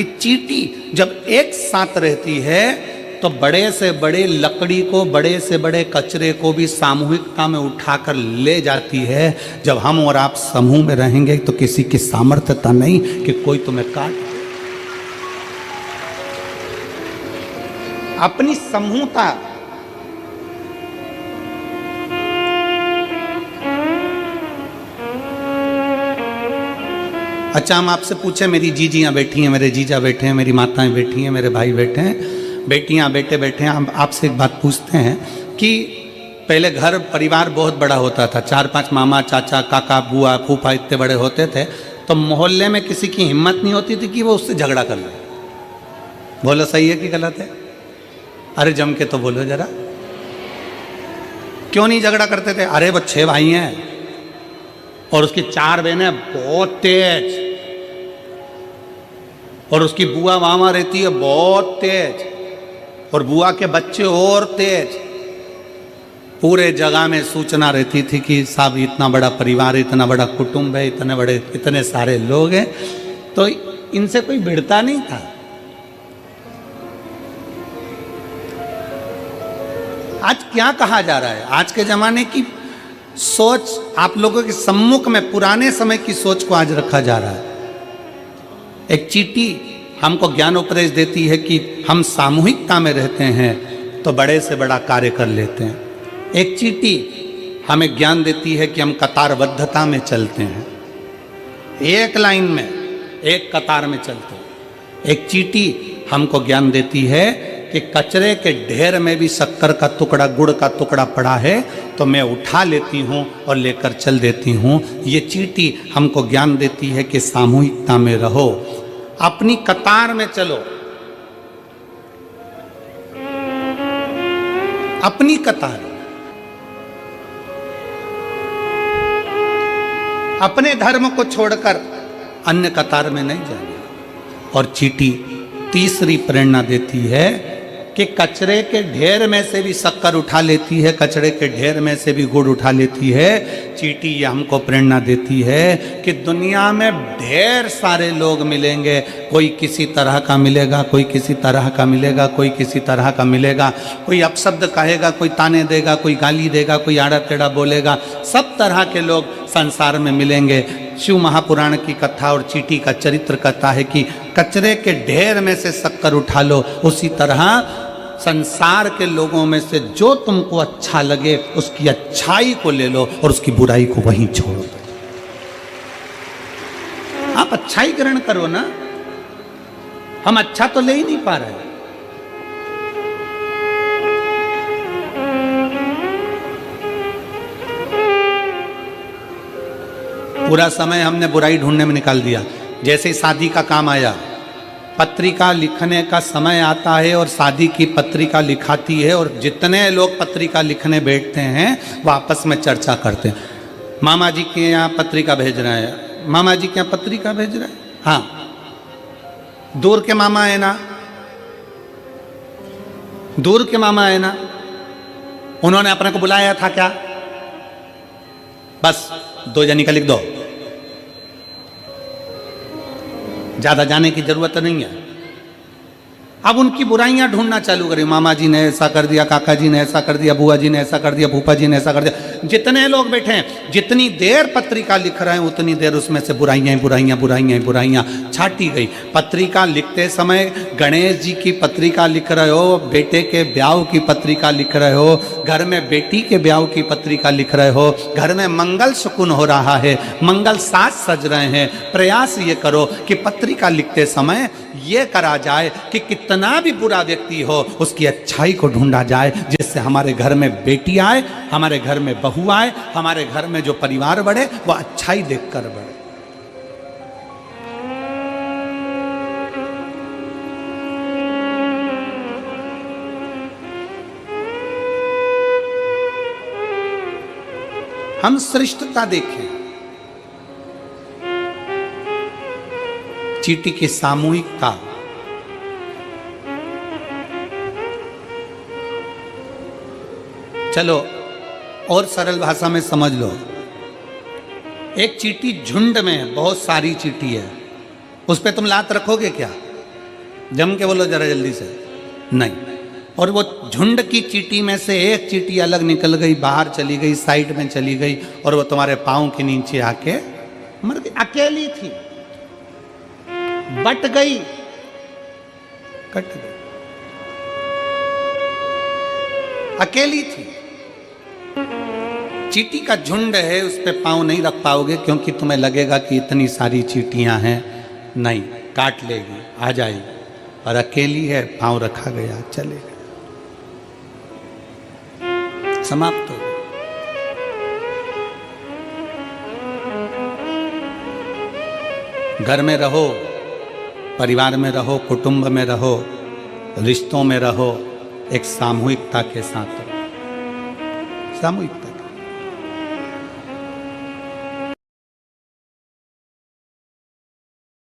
कि चींटी जब एक साथ रहती है तो बड़े से बड़े लकड़ी को, बड़े से बड़े कचरे को भी सामूहिकता में उठाकर ले जाती है। जब हम और आप समूह में रहेंगे तो किसी की सामर्थ्यता नहीं कि कोई तुम्हें काट दे। अपनी समूहता, अच्छा हम आपसे पूछे, मेरी जीजियाँ बैठी हैं, मेरे जीजा बैठे हैं, मेरी माताएं बैठी हैं, मेरे भाई बैठे हैं, बेटियाँ बेटे बैठे हैं, हम आपसे एक बात पूछते हैं कि पहले घर परिवार बहुत बड़ा होता था, 4-5 मामा चाचा काका बुआ फूफा इतने बड़े होते थे, तो मोहल्ले में किसी की हिम्मत नहीं होती थी कि वो उससे झगड़ा कर ले। बोलो सही है कि गलत है? अरे जम के तो बोलो जरा, क्यों नहीं झगड़ा करते थे? अरे वो 6 भाई हैं और उसकी 4 बहनें बहुत तेज, और उसकी बुआ मामा रहती है बहुत तेज, और बुआ के बच्चे और तेज। पूरे जगह में सूचना रहती थी कि साहब इतना बड़ा परिवार, इतना बड़ा कुटुंब है, इतने सारे लोग हैं, तो इनसे कोई भिड़ता नहीं था। आज क्या कहा जा रहा है? आज के जमाने की सोच आप लोगों के सम्मुख में पुराने समय की सोच को आज रखा जा रहा है। एक चींटी हमको ज्ञान उपदेश देती है कि हम सामूहिकता में रहते हैं तो बड़े से बड़ा कार्य कर लेते हैं। एक चींटी हमें ज्ञान देती है कि हम कतारबद्धता में चलते हैं, एक लाइन में एक कतार में चलते हैं। एक चींटी हमको ज्ञान देती है कि कचरे के ढेर में भी शक्कर का टुकड़ा, गुड़ का टुकड़ा पड़ा है तो मैं उठा लेती हूँ और लेकर चल देती हूँ। ये चींटी हमको ज्ञान देती है कि सामूहिकता में रहो, अपनी कतार में चलो, अपनी कतार, अपने धर्म को छोड़कर अन्य कतार में नहीं जाना। और चींटी तीसरी प्रेरणा देती है कि कचरे के ढेर में से भी शक्कर उठा लेती है, कचरे के ढेर में से भी गुड़ उठा लेती है। चींटी ये हमको प्रेरणा देती है कि दुनिया में ढेर सारे लोग मिलेंगे, कोई किसी तरह का मिलेगा, कोई किसी तरह का मिलेगा, कोई किसी तरह का मिलेगा, कोई अपशब्द कहेगा, कोई ताने देगा, कोई गाली देगा, कोई आड़ा टेढ़ा बोलेगा, सब तरह के लोग संसार में मिलेंगे। शिव महापुराण की कथा और चींटी का चरित्र कहता है कि कचरे के ढेर में से शक्कर उठा लो, उसी तरह संसार के लोगों में से जो तुमको अच्छा लगे उसकी अच्छाई को ले लो और उसकी बुराई को वहीं छोड़ दो। आप अच्छाई ग्रहण करो ना, हम अच्छा तो ले ही नहीं पा रहे। पूरा समय हमने बुराई ढूंढने में निकाल दिया। जैसे ही शादी का काम आया, पत्रिका लिखने का समय आता है और शादी की पत्रिका लिखाती है, और जितने लोग पत्रिका लिखने बैठते हैं वो आपस में चर्चा करते हैं। मामा जी के यहाँ पत्रिका भेज रहे हैं, मामा जी के यहाँ पत्रिका भेज रहे हैं, हाँ दूर के मामा है ना, दूर के मामा है ना, उन्होंने अपने को बुलाया था क्या? बस 2 जनी का लिख दो, ज्यादा जाने की जरूरत नहीं है। अब उनकी बुराइयां ढूंढना चालू करें, मामा जी ने ऐसा कर दिया, काका जी ने ऐसा कर दिया, बुआ जी ने ऐसा कर दिया, फूफा जी ने ऐसा कर दिया। जितने लोग बैठे हैं, जितनी देर पत्रिका लिख रहे हैं उतनी देर उसमें से बुराइयां बुराइयां बुराइयां बुराइयां छाटी गई। पत्रिका लिखते समय गणेश जी की पत्रिका लिख रहे हो, बेटे के ब्याह की पत्रिका लिख रहे हो, घर में बेटी के ब्याह की पत्रिका लिख रहे हो, घर में मंगल शकुन हो रहा है, मंगल साज सज रहे हैं। प्रयास ये करो कि पत्रिका लिखते समय ये करा जाए कि कितना भी बुरा व्यक्ति हो उसकी अच्छाई को ढूंढा जाए, जिससे हमारे घर में बेटी आए, हमारे घर में बहू आए, हमारे घर में जो परिवार बढ़े वो अच्छाई देखकर बढ़े। हम श्रेष्ठता देखें, चींटी की सामूहिकता, चलो और सरल भाषा में समझ लो। एक चींटी झुंड में है, बहुत सारी चींटी है, उस पर तुम लात रखोगे क्या? जम के बोलो जरा जल्दी से, नहीं। और वो झुंड की चींटी में से एक चींटी अलग निकल गई, बाहर चली गई, साइड में चली गई, और वो तुम्हारे पाँव के नीचे आके मर गई। अकेली थी, बट गई, कट गई, अकेली थी। चींटी का झुंड है, उस पे पाँव नहीं रख पाओगे, क्योंकि तुम्हें लगेगा कि इतनी सारी चींटियां हैं, नहीं, काट लेगी, आ जाएगी। और अकेली है, पाँव रखा गया, चले गए, समाप्त हो गए। घर में रहो, परिवार में रहो, कुटुंब में रहो, रिश्तों में रहो, एक सामूहिकता के साथ रहो, सामूहिक।